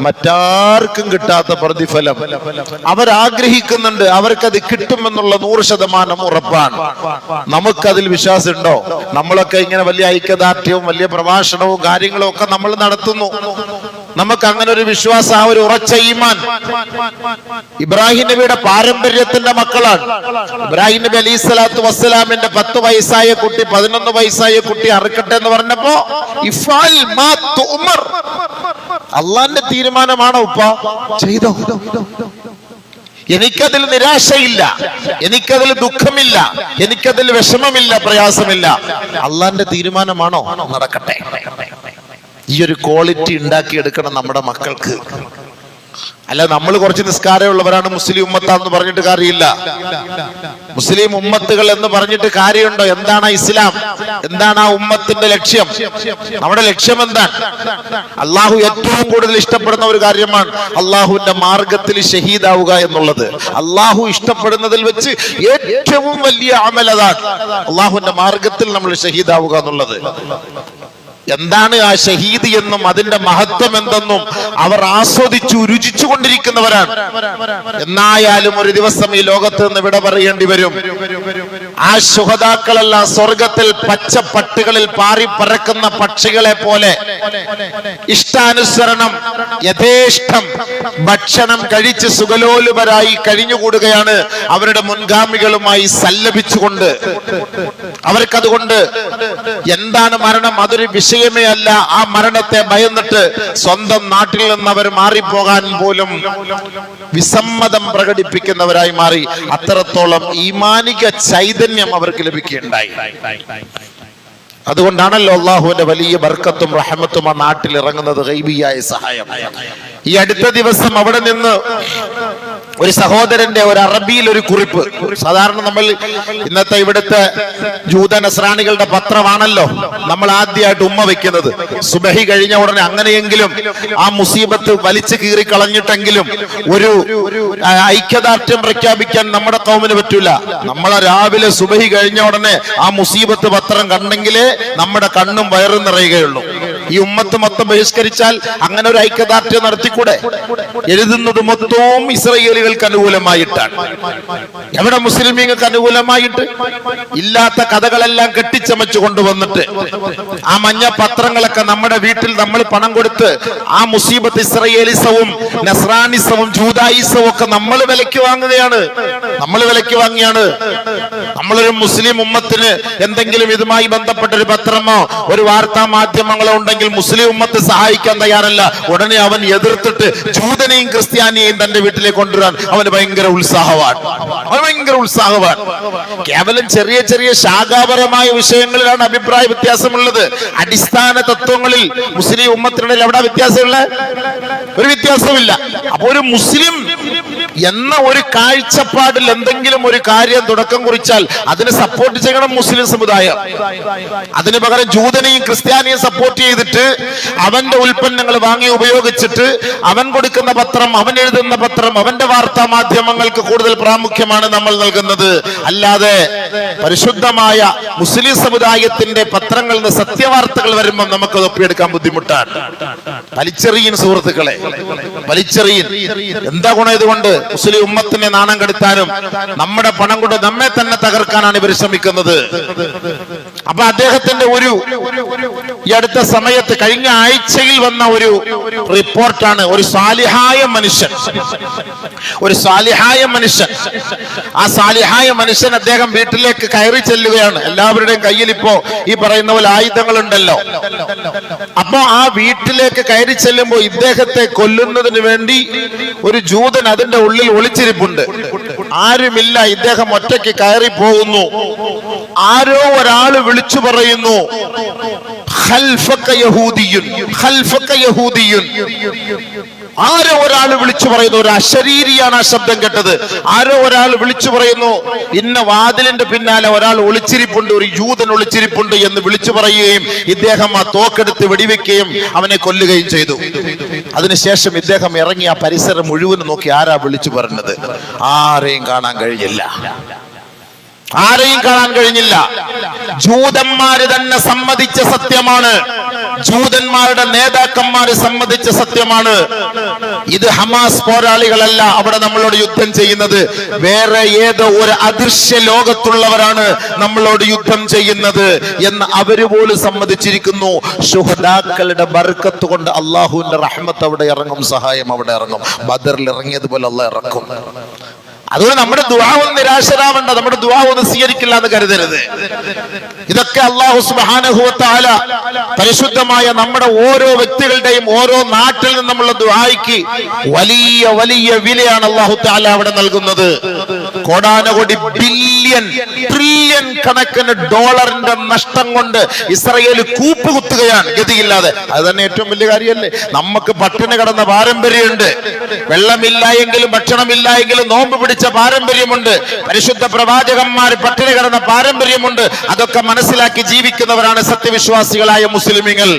മറ്റാർക്കും കിട്ടാത്ത പ്രതിഫലം അവരാഗ്രഹിക്കുന്നുണ്ട്. അവർക്കത് കിട്ടുമെന്നുള്ള 100% ഉറപ്പാണ്. നമുക്കതിൽ വിശ്വാസമുണ്ടോ? നമ്മളൊക്കെ ഇങ്ങനെ വലിയ ഐക്യദാർഢ്യവും വലിയ പ്രഭാഷണവും കാര്യങ്ങളും ഒക്കെ നമ്മൾ നടത്തുന്നു. നമുക്ക് അങ്ങനെ ഒരു വിശ്വാസം, ആ ഒരു ഉറച്ച ഈമാൻ ഇബ്രാഹിം നബിയുടെ പാരമ്പര്യത്തിന്റെ മക്കളാണ്. ഇബ്രാഹിം നബി അലൈഹി സ്വലാത്തു വസ്സലാമിന്റെ 10 വയസ്സായ കുട്ടി 11 വയസ്സായ കുട്ടി അറുക്കട്ടെ എന്ന് പറഞ്ഞപ്പോ അള്ളാന്റെ തീരുമാനമാണോ ഉപ്പ? ചെയ്തോ. എനിക്കതിൽ നിരാശയില്ല, എനിക്കതിൽ ദുഃഖമില്ല, എനിക്കതിൽ വിഷമമില്ല, പ്രയാസമില്ല. അള്ളാന്റെ തീരുമാനമാണോ? നടക്കട്ടെ. ഈ ഒരു ക്വാളിറ്റി ഉണ്ടാക്കിയെടുക്കണം നമ്മുടെ മക്കൾക്ക്. അല്ല നമ്മൾ കുറച്ച് നിസ്കാരമുള്ളവരാണ് മുസ്ലിം ഉമ്മത്താന്ന് പറഞ്ഞിട്ട് കാര്യമില്ല. മുസ്ലിം ഉമ്മത്തുകൾ എന്ന് പറഞ്ഞിട്ട് കാര്യമുണ്ടോ? എന്താണ് ഇസ്ലാം? എന്താണ് ആ ഉമ്മത്തിന്റെ ലക്ഷ്യം? നമ്മുടെ ലക്ഷ്യം എന്താണ്? അള്ളാഹു ഏറ്റവും കൂടുതൽ ഇഷ്ടപ്പെടുന്ന ഒരു കാര്യമാണ് അള്ളാഹുവിന്റെ മാർഗത്തിൽ ഷഹീദാവുക എന്നുള്ളത്. അള്ളാഹു ഇഷ്ടപ്പെടുന്നതിൽ വെച്ച് ഏറ്റവും വലിയ അമൽ അതാണ്, അള്ളാഹുവിന്റെ മാർഗത്തിൽ നമ്മൾ ഷഹീദാവുക എന്നുള്ളത്. എന്താണ് ആ ഷഹീദ് എന്നും അതിന്റെ മഹത്വം എന്തെന്നും അവർ ആസ്വദിച്ചു രുചിച്ചു കൊണ്ടിരിക്കുന്നവരാണ്. എന്നായാലും ഒരു ദിവസം ഈ ലോകത്ത് നിന്ന് വിട പറയേണ്ടി വരും. ആ ശുഹദാക്കളെല്ലാം സ്വർഗത്തിൽ പച്ചപ്പട്ടുകളിൽ പാറി പറക്കുന്ന പക്ഷികളെ പോലെ ഇഷ്ടാനുസരണം യഥേഷ്ടം ഭക്ഷണം കഴിച്ച് സുഖലോലുപരായി കഴിഞ്ഞുകൂടുകയാണ് അവരുടെ മുൻഗാമികളുമായി സല്ലപിച്ചുകൊണ്ട്. അവർക്കതുകൊണ്ട് എന്താണ് മരണം? അതൊരു വിഷയമേ അല്ല. ആ മരണത്തെ ഭയന്നിട്ട് സ്വന്തം നാട്ടിൽ നിന്ന് അവർ മാറിപ്പോകാൻ പോലും വിസമ്മതം പ്രകടിപ്പിക്കുന്നവരായി മാറി. അത്രത്തോളം ഈമാനിക ചൈതന്യം അവർക്ക് ലഭിക്കുകയുണ്ടായി. അതുകൊണ്ടാണല്ലോ അള്ളാഹുവിന്റെ വലിയ ബർക്കത്തും റഹ്മത്തും ആ നാട്ടിൽ ഇറങ്ങുന്നത്, ഗൈബിയായ സഹായം. ഈ അടുത്ത ദിവസം അവിടെ നിന്ന് ഒരു സഹോദരന്റെ ഒരു അറബിയിൽ ഒരു കുറിപ്പ്. സാധാരണ നമ്മൾ ഇന്നത്തെ ഇവിടുത്തെ ജൂത നസ്രാണികളുടെ പത്രമാണല്ലോ നമ്മൾ ആദ്യമായിട്ട് ഉമ്മ വെക്കുന്നത്. സുബഹി കഴിഞ്ഞ ഉടനെ അങ്ങനെയെങ്കിലും ആ മുസീബത്ത് വലിച്ചു കീറി കളഞ്ഞിട്ടെങ്കിലും ഒരു ഐക്യദാർഢ്യം പ്രഖ്യാപിക്കാൻ നമ്മുടെ കൗമിന് പറ്റൂല. നമ്മളെ രാവിലെ സുബഹി കഴിഞ്ഞ ഉടനെ ആ മുസീബത്ത് പത്രം കണ്ടെങ്കിലേ നമ്മുടെ കണ്ണും വയറും നിറയുകയുള്ളൂ. ഈ ഉമ്മത്ത് മൊത്തം ബഹിഷ്കരിച്ചാൽ അങ്ങനെ ഒരു ഐക്യദാർഢ്യം നടത്തിക്കൂടെ? എഴുതുന്നത് മൊത്തവും ഇസ്രായേലികൾക്ക് അനുകൂലമായിട്ടാണ്. എവിടെ മുസ്ലിമീങ്ങൾക്ക് അനുകൂലമായിട്ട്? ഇല്ലാത്ത കഥകളെല്ലാം കെട്ടിച്ചമച്ചു കൊണ്ടുവന്നിട്ട് ആ മഞ്ഞ പത്രങ്ങളൊക്കെ നമ്മുടെ വീട്ടിൽ നമ്മൾ പണം കൊടുത്ത് ആ മുസീബത്ത് ഇസ്രായേലിസവും നസ്രാനിസവും ജൂതായിസവും ഒക്കെ നമ്മൾ വിലയ്ക്ക് വാങ്ങുകയാണ്. നമ്മൾ വിലയ്ക്ക് വാങ്ങിയാണ്. നമ്മളൊരു മുസ്ലിം ഉമ്മത്തിന് എന്തെങ്കിലും ഇതുമായി ബന്ധപ്പെട്ട ഒരു പത്രമോ ഒരു വാർത്താ മാധ്യമങ്ങളോ ഉണ്ടെങ്കിൽ മുസ്ലിം ഉമ്മത്ത് സഹായിക്കാൻ തയ്യാറല്ല. ഉടനെ അവൻ എതിർത്തിട്ട് ജൂതനെയും ക്രിസ്ത്യാനിയെയും തന്റെ വീട്ടിലേക്ക് കൊണ്ടുവരാൻ അവന് ഭയങ്കര ഉത്സാഹമാണ്. കേവലം ചെറിയ ചെറിയ ശാഖാപരമായ വിഷയങ്ങളിലാണ് അഭിപ്രായ വ്യത്യാസമുള്ളത്. അടിസ്ഥാന തത്വങ്ങളിൽ മുസ്ലിം ഉമ്മത്തിനിടയിൽ എവിടെ വ്യത്യാസമുള്ള? ഒരു വ്യത്യാസമില്ല. അപ്പൊ ഒരു മുസ്ലിം എന്ന ഒരു കാഴ്ചപ്പാടിൽ എന്തെങ്കിലും ഒരു കാര്യം തുടക്കം കുറിച്ചാൽ അതിനെ സപ്പോർട്ട് ചെയ്യണം മുസ്ലിം സമുദായം. അതിന് പകരം ജൂതനെയും ക്രിസ്ത്യാനിയും സപ്പോർട്ട് ചെയ്തിട്ട് അവന്റെ ഉൽപ്പന്നങ്ങൾ വാങ്ങി ഉപയോഗിച്ചിട്ട് അവൻ കൊടുക്കുന്ന പത്രം, അവൻ എഴുതുന്ന പത്രം, അവന്റെ വാർത്താ മാധ്യമങ്ങൾക്ക് കൂടുതൽ പ്രാമുഖ്യമാണ് നമ്മൾ നൽകുന്നത്. അല്ലാതെ പരിശുദ്ധമായ മുസ്ലിം സമുദായത്തിന്റെ പത്രങ്ങളിൽ നിന്ന് സത്യവാർത്തകൾ വരുമ്പോൾ നമുക്ക് ഒപ്പിയെടുക്കാൻ ബുദ്ധിമുട്ടാണ്. വലിച്ചെറിയൻ സുഹൃത്തുക്കളെ, വലിച്ചെറിയൻ. എന്താ ഗുണം ഇതുകൊണ്ട്? മുസ്ലിം ഉമ്മത്തിനെ നാണം കെടുത്താനും നമ്മുടെ പണം കൊണ്ട് നമ്മെ തന്നെ തകർക്കാനാണ് ഇവർ ശ്രമിക്കുന്നത്. അപ്പൊ അദ്ദേഹത്തിന്റെ ഈ അടുത്ത സമയത്ത് കഴിഞ്ഞ ആഴ്ചയിൽ വന്ന ഒരു റിപ്പോർട്ടാണ്. ഒരു സാലിഹായ മനുഷ്യൻ, ആ സാലിഹായ മനുഷ്യൻ അദ്ദേഹം വീട്ടിലേക്ക് കയറി ചെല്ലുകയാണ്. എല്ലാവരുടെയും കയ്യിൽ ഇപ്പോ ഈ പറയുന്ന പോലെ ആയുധങ്ങളുണ്ടല്ലോ. അപ്പൊ ആ വീട്ടിലേക്ക് കയറി ചെല്ലുമ്പോൾ ഇദ്ദേഹത്തെ കൊല്ലുന്നതിന് വേണ്ടി ഒരു ജൂതൻ അതിന്റെ ഉള്ളിൽ ഒളിച്ചിരിപ്പുണ്ട്. ആരുമില്ല. ഇദ്ദേഹം ഒറ്റയ്ക്ക് കയറി പോകുന്നു. ആരോ ഒരാൾ വിളിച്ചു പറയുന്നു, ഖൽഫക യഹൂദിയുൻ, ഖൽഫക യഹൂദിയുൻ. ആരോ ഒരാൾ വിളിച്ചു പറയുന്നു. ഒരു അശരീരിയാണ് ആ ശബ്ദം കേട്ടത്. ആരോ ഒരാൾ വിളിച്ചു പറയുന്നു, ഇന്ന വാതിലിന്റെ പിന്നാലെ ഒരാൾ ഒളിച്ചിരിപ്പുണ്ട്, ഒരു ജൂതൻ ഒളിച്ചിരിപ്പുണ്ട് എന്ന് വിളിച്ചു പറയുകയും ഇദ്ദേഹം ആ തോക്കെടുത്ത് വെടിവെക്കുകയും അവനെ കൊല്ലുകയും ചെയ്തു. അതിനുശേഷം ഇദ്ദേഹം ഇറങ്ങി ആ പരിസരം മുഴുവൻ നോക്കി. ആരാ വിളിച്ചു പറഞ്ഞത്? ആരെയും കാണാൻ കഴിഞ്ഞില്ല. ജൂതന്മാര് തന്നെ സമ്മതിച്ച സത്യമാണ്. ജൂതന്മാരുടെ നേതാക്കന്മാര് സമ്മതിച്ച സത്യമാണ്. ഇത് ഹമാസ് പോരാളികളല്ല അവിടെ നമ്മളോട് യുദ്ധം ചെയ്യുന്നത്. വേറെ ഏതോ ഒരു അദൃശ്യ ലോകത്തുള്ളവരാണ് നമ്മളോട് യുദ്ധം ചെയ്യുന്നത് എന്ന് അവര് പോലും സമ്മതിച്ചിരിക്കുന്നു. ശുഹദാക്കളുടെ ബർക്കത്ത് കൊണ്ട് അള്ളാഹുവിന്റെ റഹ്മത്ത് അവിടെ ഇറങ്ങും, സഹായം അവിടെ ഇറങ്ങും. ബദറിൽ ഇറങ്ങിയതുപോലെ അള്ളാഹ് ഇറക്കും. അതുകൊണ്ട് നമ്മുടെ ദുആ ഒന്നും നിരാശരാവണ്ട, നമ്മുടെ ദുആ ഒന്നും സ്വീകരിക്കില്ല എന്ന് കരുതരുത്. ഇതൊക്കെ അല്ലാഹു സുബ്ഹാനഹു വ തആല പരിശുദ്ധമായ നമ്മുടെ ഓരോ വ്യക്തികളുടെയും ഓരോ നാട്ടിൽ നിന്നുമുള്ള ദുആയ്ക്ക് വലിയ വലിയ വിലയാണ് അല്ലാഹു തആല അവിടെ നൽകുന്നത്. കോടാനകോടി ബില്യൺ ട്രില്യൺ ആയിരക്കണക്കിന് ഡോളറിന്റെ നഷ്ടം കൊണ്ട് ഇസ്രായേൽ കൂപ്പുകുത്തുകയാണ് ഗതിയില്ലാതെ. അത് തന്നെ ഏറ്റവും വലിയ കാര്യമല്ലേ? നമുക്ക് പട്ടിണി കിടന്ന പാരമ്പര്യമുണ്ട്, വെള്ളമില്ല എങ്കിലും ഭക്ഷണമില്ല എങ്കിലും നോമ്പ് പിടിച്ച പാരമ്പര്യമുണ്ട്, പരിശുദ്ധ പ്രവാചകന്മാർ പട്ടിണി കിടന്ന പാരമ്പര്യമുണ്ട്. അതൊക്കെ മനസ്സിലാക്കി ജീവിക്കുന്നവരാണ് സത്യവിശ്വാസികളായ മുസ്ലിമീങ്ങൾ.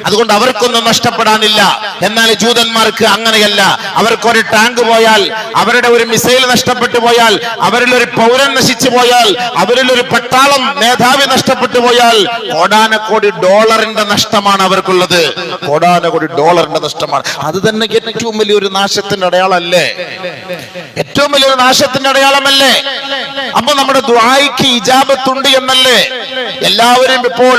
അതുകൊണ്ട് അവർക്കൊന്നും നഷ്ടപ്പെടാനില്ല. എന്നാൽ ജൂതന്മാർക്ക് അങ്ങനെയല്ല. അവർക്കൊരു ടാങ്ക് പോയാൽ, അവരുടെ ഒരു മിസൈൽ നഷ്ടപ്പെട്ടു പോയാൽ, അവരിൽ ഒരു പൗരൻ നശിച്ചു പോയാൽ, അവരിൽ ഒരു പട്ടാളം മേധാവി നഷ്ടപ്പെട്ടു പോയാൽ കോടാനക്കോടി ഡോളറിന്റെ നഷ്ടമാണ് അവർക്കുള്ളത്. കോടാനക്കോടി ഡോളറിന്റെ നഷ്ടമാണ്. അത് തന്നെ ഏറ്റവും വലിയൊരു നാശത്തിന്റെ അടയാളമല്ലേ? ഏറ്റവും വലിയൊരു നാശത്തിന്റെ അടയാളമല്ലേ? അപ്പൊ നമ്മുടെ ദുആയ്ക്ക് ഇജാബത്തുണ്ട് എന്നല്ലേ? എല്ലാവരും ഇപ്പൊ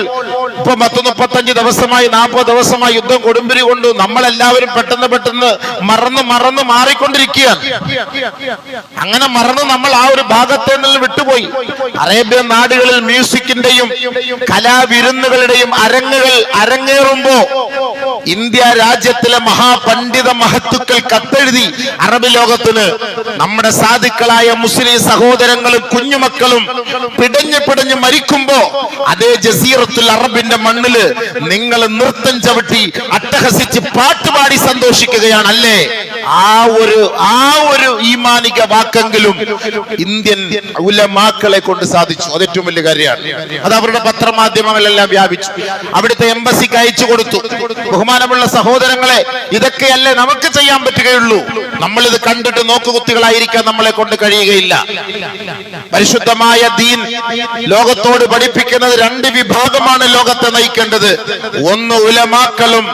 30-35 ദിവസമായി 40 ദിവസമായി യുദ്ധം കൊടുമ്പിരി കൊണ്ടു നമ്മളെല്ലാവരും പെട്ടെന്ന് മറന്ന് മാറിക്കൊണ്ടിരിക്കുകയാണ്. അങ്ങനെ മറന്ന് നമ്മൾ ആ ഒരു ഭാഗത്തെ നിന്ന് വിട്ടുപോയി. അറേബ്യൻ നാടുകളിൽ മ്യൂസിക്കിന്റെയും കലാവിരുന്നുകളുടെയും അരങ്ങേറുമ്പോ ഇന്ത്യ രാജ്യത്തിലെ മഹാപണ്ഡിത മഹത്തുക്കൾ കത്തെഴുതി അറബ് ലോകത്തിന്, നമ്മുടെ സാധുക്കളായ മുസ്ലിം സഹോദരങ്ങളും കുഞ്ഞുമക്കളും പിടഞ്ഞ് മരിക്കുമ്പോ അതേ ജസീറത്തുൽ അറബിന്റെ മണ്ണില് നിങ്ങൾ നൃത്തം ചവിട്ടി അട്ടഹസിച്ച് പാട്ടുപാടി സന്തോഷിക്കുകയാണ് അല്ലേ? ആ ഒരു ഈമാനിക വാക്കെങ്കിലും ഇന്ത്യൻ ഉലമാക്കളെ കൊണ്ട് സാധിച്ചു. അത് ഏറ്റവും വലിയ കാര്യമാണ്. അത് അവരുടെ പത്രമാധ്യമങ്ങളെല്ലാം വ്യാപിച്ചു. അവിടുത്തെ എംബസിക്ക് അയച്ചു കൊടുത്തു. ബഹുമാനമുള്ള സഹോദരങ്ങളെ, ഇതൊക്കെയല്ലേ നമുക്ക് ചെയ്യാൻ പറ്റുകയുള്ളൂ. നമ്മൾ ഇത് കണ്ടിട്ട് നോക്കുകുത്തികളായിരിക്കാൻ നമ്മളെ കൊണ്ട് കഴിയുകയില്ല. പരിശുദ്ധമായ ദീൻ ലോകത്തോട് പഠിപ്പിക്കുന്നത് 2 വിഭാഗമാണ് ലോകത്തെ നയിക്കേണ്ടത്. ഒന്ന് ഉലമാക്കളും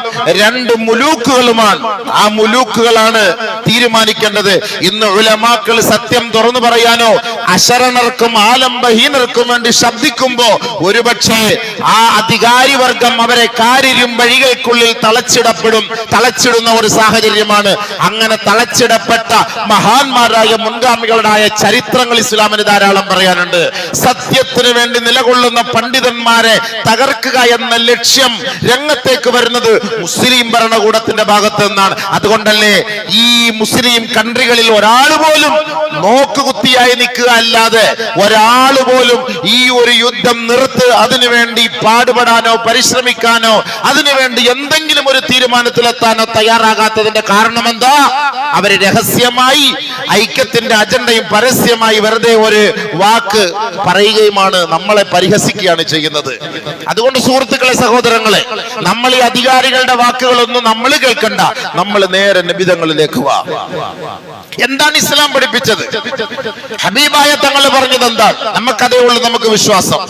2 മുലൂക്കുകളുമാണ്. ആ മുലൂക്കുകളാണ് തീരുമാനിക്കേണ്ടത്. ഇന്ന് ഉലമാക്കൾ സത്യം തുറന്നു പറയാനോ അശരണർക്കും ആലംബഹീനർക്കും വേണ്ടി ശബ്ദിക്കുമ്പോ ഒരുപക്ഷെ ആ അധികാരി വർഗം അവരെ കാരിരും വഴികൾക്കുള്ളിൽ തളച്ചിടുന്ന ഒരു സാഹചര്യമാണ്. അങ്ങനെ തളച്ചിടപ്പെട്ട മഹാന്മാരായ മുൻഗാമികളുടെ ചരിത്രങ്ങൾ ഇസ്ലാമിന് ധാരാളം പറയാനുണ്ട്. സത്യത്തിന് വേണ്ടി നിലകൊള്ളുന്ന പണ്ഡിതന്മാരെ തകർക്കുക എന്ന ലക്ഷ്യം രംഗത്തേക്ക് വരുന്നത് മുസ്ലിം ഭരണകൂടത്തിന്റെ ഭാഗത്ത് നിന്നാണ്. അതുകൊണ്ടല്ലേ ഈ മുസ്ലിം കൺട്രികളിൽ ഒരാൾ പോലും നോക്കുകുത്തിയായി നിൽക്കുക അല്ലാതെ ഒരാൾ പോലും ഈ ഒരു യുദ്ധം നിർത്ത് അതിനുവേണ്ടി പാടുപെടാനോ പരിശ്രമിക്കാനോ അതിനുവേണ്ടി എന്തെങ്കിലും ഒരു തീരുമാനത്തിലെത്താനോ തയ്യാറാകാത്തതിന്റെ കാരണം എന്താ? അവര് രഹസ്യമായി ഐക്യത്തിന്റെ അജണ്ടയും പരസ്യമായി വെറുതെ ഒരു വാക്ക് പറയുകയുമാണ്, നമ്മളെ പരിഹസിക്കുകയാണ് ചെയ്യുന്നത്. അതുകൊണ്ട് സുഹൃത്തുക്കളെ, സഹോദരങ്ങളെ, നമ്മൾ ഈ അധികാരികളുടെ വാക്കുകളൊന്നും നമ്മൾ കേൾക്കണ്ട. നമ്മൾ നേരെ നബിതങ്ങളിലേക്ക് വാ. എന്താണ് ഇസ്ലാം പഠിപ്പിച്ചത്? ഹബീബായ തങ്ങൾ പറഞ്ഞത് എന്താണ്? നമുക്കതേ ഉള്ളൂ നമുക്ക് വിശ്വാസം.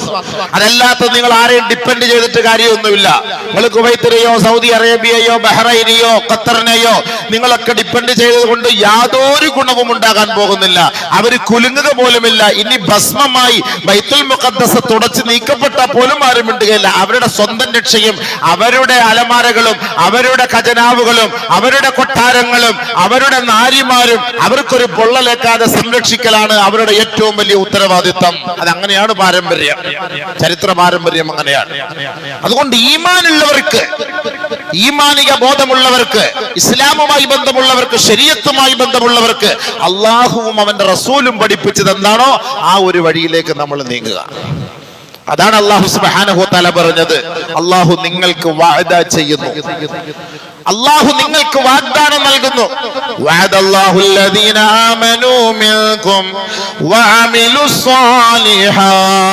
അതല്ലാത്ത നിങ്ങൾ ആരെയും ഡിപ്പെൻഡ് ചെയ്തിട്ട് കാര്യമൊന്നുമില്ല. നിങ്ങൾ കുവൈത്തിനെയോ സൗദി അറേബ്യയോ ബഹ്റൈനെയോ ഖത്തറിനെയോ നിങ്ങളൊക്കെ ഡിപ്പെൻഡ് ചെയ്തതുകൊണ്ട് യാതൊരു ഗുണവും ഉണ്ടാകാൻ പോകുന്നില്ല. അവര് കുലുങ്ങുക പോലുമില്ല. ഇനി ഭസ്മമായി ബൈത്തുൽ മുഖദ്ദസ് തുടച്ച് നീക്കപ്പെട്ടാൽ പോലും ആരും മിണ്ടുകയില്ല. അവരുടെ സ്വന്തം രക്ഷയും അവരുടെ അലമാരകളും അവരുടെ ഖജനാവുകളും അവരുടെ കൊട്ടാരങ്ങളും അവരുടെ നാരിമാരും അവർക്കൊരു പൊള്ളലേക്കാതെ സംരക്ഷിക്കലാണ് അവരുടെ ഏറ്റവും വലിയ ഉത്തരവാദിത്തം. അതങ്ങനെയാണ് പാരമ്പര്യം, ചരിത്ര പാരമ്പര്യം അങ്ങനെയാണ്. അതുകൊണ്ട് ഈമാനുള്ളവർക്ക്, ഈമാനിക ബോധമുള്ളവർക്ക്, ഇസ്ലാമുമായി ബന്ധമുള്ളവർക്ക്, ശരീഅത്തുമായി ബന്ധമുള്ളവർക്ക് അള്ളാഹുവും അവന്റെ റസൂലും പഠിപ്പിച്ചത് എന്താണോ ആ ഒരു വഴിയിലേക്ക് നമ്മൾ നീങ്ങുക. അതാണ് അല്ലാഹു സുബ്ഹാനഹു വ തആല പറഞ്ഞത്. അല്ലാഹു നിങ്ങൾക്ക് വഅദ ചെയ്യുന്നു, അല്ലാഹു നിങ്ങൾക്ക് വാഗ്ദാനം നൽകുന്നു. വഅദല്ലാഹുല്ലദീന ആമനൂ മിൻകും വഅമിലുസ് സാലിഹാത്ത്.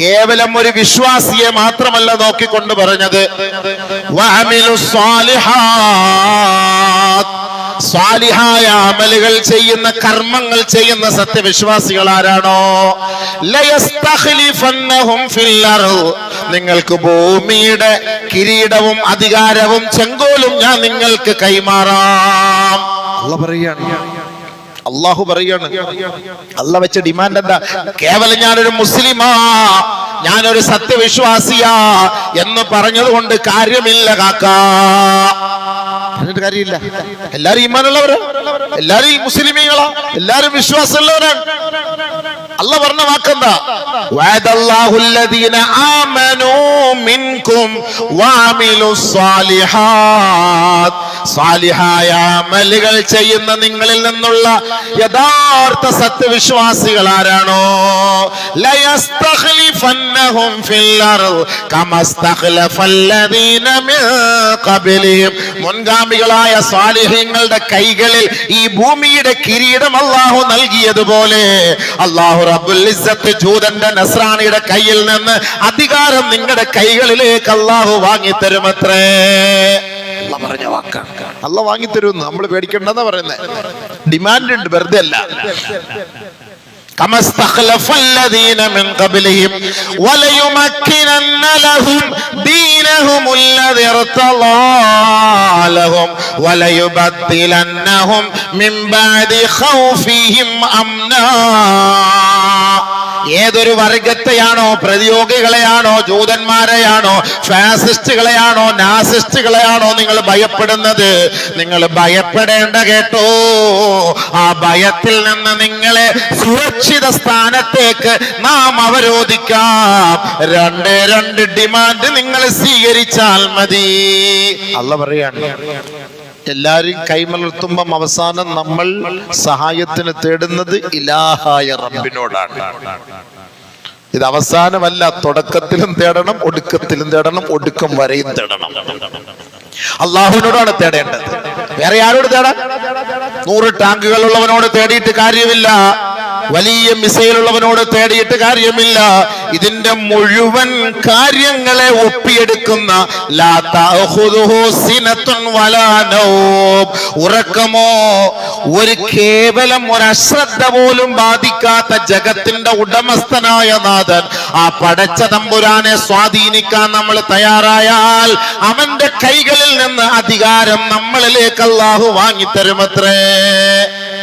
കേവലം ഒരു വിശ്വാസിയെ മാത്രമല്ല നോക്കിക്കൊണ്ട് പറഞ്ഞത്, വഅമിലുസ് സാലിഹാത്ത്. സ്വാലിഹായ അമലുകൾ ചെയ്യുന്ന, കർമ്മങ്ങൾ ചെയ്യുന്ന സത്യവിശ്വാസികൾ ആരാണോ, ലയസ്തഖ്ലിഫന്നഹും ഫിൽ അർദ്, നിങ്ങൾക്ക് ഭൂമിയുടെ കിരീടവും അധികാരവും ചെങ്കോലും ഞാൻ നിങ്ങൾക്ക് കൈമാറാം. അള്ളാഹു പറയാണ്. അള്ളാഹ് വെച്ച ഡിമാൻഡ് എന്താ? കേവലം ഞാനൊരു മുസ്ലിമാ, ഞാനൊരു സത്യവിശ്വാസിയാ എന്ന് പറഞ്ഞതുകൊണ്ട് കാര്യമില്ല കാക്കാ. എന്നിട്ട് കാര്യമില്ല. എല്ലാരും ഈമാനുള്ളവരാ, എല്ലാരും മുസ്ലിമീങ്ങളാ, എല്ലാരും വിശ്വാസമുള്ളവരാണ്. അള്ളാഹ് പറഞ്ഞ വാക്കെന്താ? വഅദല്ലാഹുല്ലദീന ആമനൂ മിൻകും വഅമിലുസ് സാലിഹാത്ത്. സാലിഹായ അമലുകൾ ചെയ്യുന്ന നിങ്ങളിൽ നിന്നുള്ള യഥാർത്ഥ സത്യവിശ്വാസികൾ ആരാണോ ലയസ്തഖ്ലിഫന്നഹും ഫിൽ അർദ് കമസ്തഖ്ലഫല്ലദീന മിൻ ഖബ്ലിഹിം മുൻഗാമികളായ സാലിഹീങ്ങളുടെ കൈകളിൽ ഈ ഭൂമിയുടെ കിരീടം അല്ലാഹു നൽകിയതുപോലെ അല്ലാഹു റബ്ബുൽ ഇസ്സത്ത് ജൂതന്റെ നസ്രാണിയുടെ കയ്യിൽ നിന്ന് അധികാരം നിങ്ങളുടെ കൈകളിലേക്ക് അല്ലാഹു വാങ്ങിത്തരുമത്രേ. അല്ലാഹു പറഞ്ഞ വാക്കാണ്. അല്ലാഹു വാങ്ങിത്തരുമെന്ന് നമ്മൾ പേടിക്കണ്ടെന്നാ പറയുന്നത്. ഡിമാൻഡ് ഉണ്ട്, വെറുതെ അല്ല. كما استخلف الذين من قبلهم وليمكنن لهم دينهم الذي ارتضى لهم وليبدلنهم من بعد خوفهم أمنا. ഏതൊരു വർഗത്തെയാണോ, പ്രതിയോഗികളെയാണോ, ജൂതന്മാരെയാണോ, ഫാസിസ്റ്റുകളെയാണോ, നാസിസ്റ്റുകളെയാണോ നിങ്ങൾ ഭയപ്പെടുന്നത്, നിങ്ങൾ ഭയപ്പെടേണ്ട കേട്ടോ. ആ ഭയത്തിൽ നിന്ന് നിങ്ങളെ സുരക്ഷിത സ്ഥാനത്തേക്ക് നാം അവരോധിക്കാം. രണ്ട് ഡിമാൻഡ് നിങ്ങൾ സ്വീകരിച്ചാൽ മതി. അല്ലാഹു പറയാണ്, എല്ലാരും കൈമലർത്തുമ്പം അവസാനം നമ്മൾ സഹായത്തിന് തേടുന്നത് ഇലാഹായ റബ്ബിനോടാണ്. ഇത് അവസാനമല്ല, തുടക്കത്തിലും തേടണം, ഒടുക്കത്തിലും തേടണം, ഒടുക്കം വരെയും തേടണം. അള്ളാഹുവിനോടാണ് തേടേണ്ടത്. വേറെ ആരോട് തേടാൻ? 100 ടാങ്കുകൾ ഉള്ളവനോട് തേടിയിട്ട് കാര്യമില്ല, വലിയ മിസൈൽ ഉള്ളവനോട് തേടിയിട്ട് കാര്യമില്ല. ഇതിന്റെ മുഴുവൻ കാര്യങ്ങളെ ഒപ്പിയെടുക്കുന്ന ലാ തഅഖുദുഹു സിനത്തുൻ വലാ നൗം, ഉറക്കമോ ഒരു കേവലം ഒരു അശ്രദ്ധ പോലും ബാധിക്കാത്ത ജഗത്തിന്റെ ഉടമസ്ഥനായ നാഥൻ, ആ പടച്ച തമ്പുരാനെ സ്വാധീനിക്കാൻ നമ്മൾ തയ്യാറായാൽ അവന്റെ കൈകളിൽ നിന്ന് അധികാരം നമ്മളിലേക്ക് അല്ലാഹു വാങ്ങിത്തരുമത്രേ.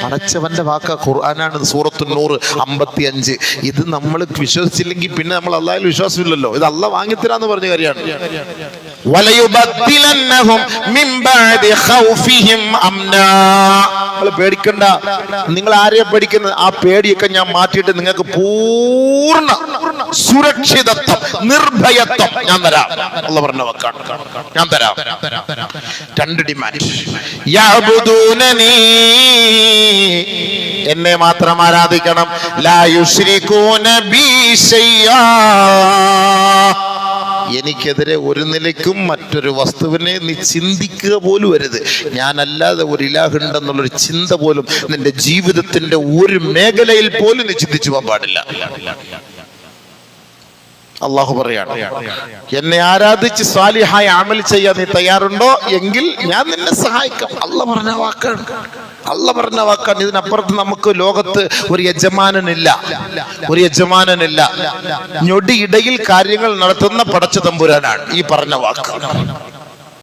പടച്ചവന്റെ വാക്ക ഖുർആനാണ്. സൂറത്തുൻ നൂർ 55. ഇത് നമ്മൾ വിശ്വസിച്ചില്ലെങ്കിൽ പിന്നെ നമ്മൾ അല്ലാഹുവിൽ വിശ്വാസമില്ലല്ലോ. ഇത് അല്ലാഹു വാങ്ങിത്തരാന്ന് പറഞ്ഞ കാര്യമാണ്. വലയുബദ്ദിലന്നഹും മിൻ ബഅദി ഖൗഫിഹിം അംനാ. നിങ്ങൾ പേടിക്കണ്ട. നിങ്ങൾ ആരെയാ പേടിക്കുന്നത്? ആ പേടിയൊക്കെ ഞാൻ മാറ്റിയിട്ട് നിങ്ങൾക്ക് പൂർണ്ണ സുരക്ഷിതത്വം, നിർഭയത്വം ഞാൻ തരാം. അല്ലാഹു പറഞ്ഞ വാക്കാണ്, ഞാൻ തരാം. 2 ഡിമാൻഡ്. യഅബുദൂനനി, എന്നെ മാത്രം ആരാധിക്കണം. ലാ യുശ്രികൂന ബി ശൈആ, എനിക്കെതിരെ ഒരു നിലയ്ക്കും മറ്റൊരു വസ്തുവിനെ നീ ചിന്തിക്കുക പോലും വരുത്. ഞാനല്ലാതെ ഒരു ഇലാഹുണ്ടെന്നുള്ളൊരു ചിന്ത പോലും നിന്റെ ജീവിതത്തിന്റെ ഒരു മേഖലയിൽ പോലും നീ ചിന്തിച്ചു പോകാൻ പാടില്ല. അള്ളാഹു പറയാണ്, എന്നെ ആരാധിച്ച് സ്വാലിഹായ അമൽ ചെയ്യാൻ നീ തയ്യാറുണ്ടോ എങ്കിൽ ഞാൻ നിന്നെ സഹായിക്കാം. അല്ലാഹു പറഞ്ഞ വാക്കാണ്, അല്ലാഹു പറഞ്ഞ വാക്കാണ്. ഇതിനപ്പുറത്ത് നമുക്ക് ലോകത്ത് ഒരു യജമാനനില്ല, ഒരു യജമാനനില്ല. ഞൊടിയിടയിൽ കാര്യങ്ങൾ നടത്തുന്ന പടച്ച തമ്പുരാനാണ് ഈ പറഞ്ഞ വാക്ക്.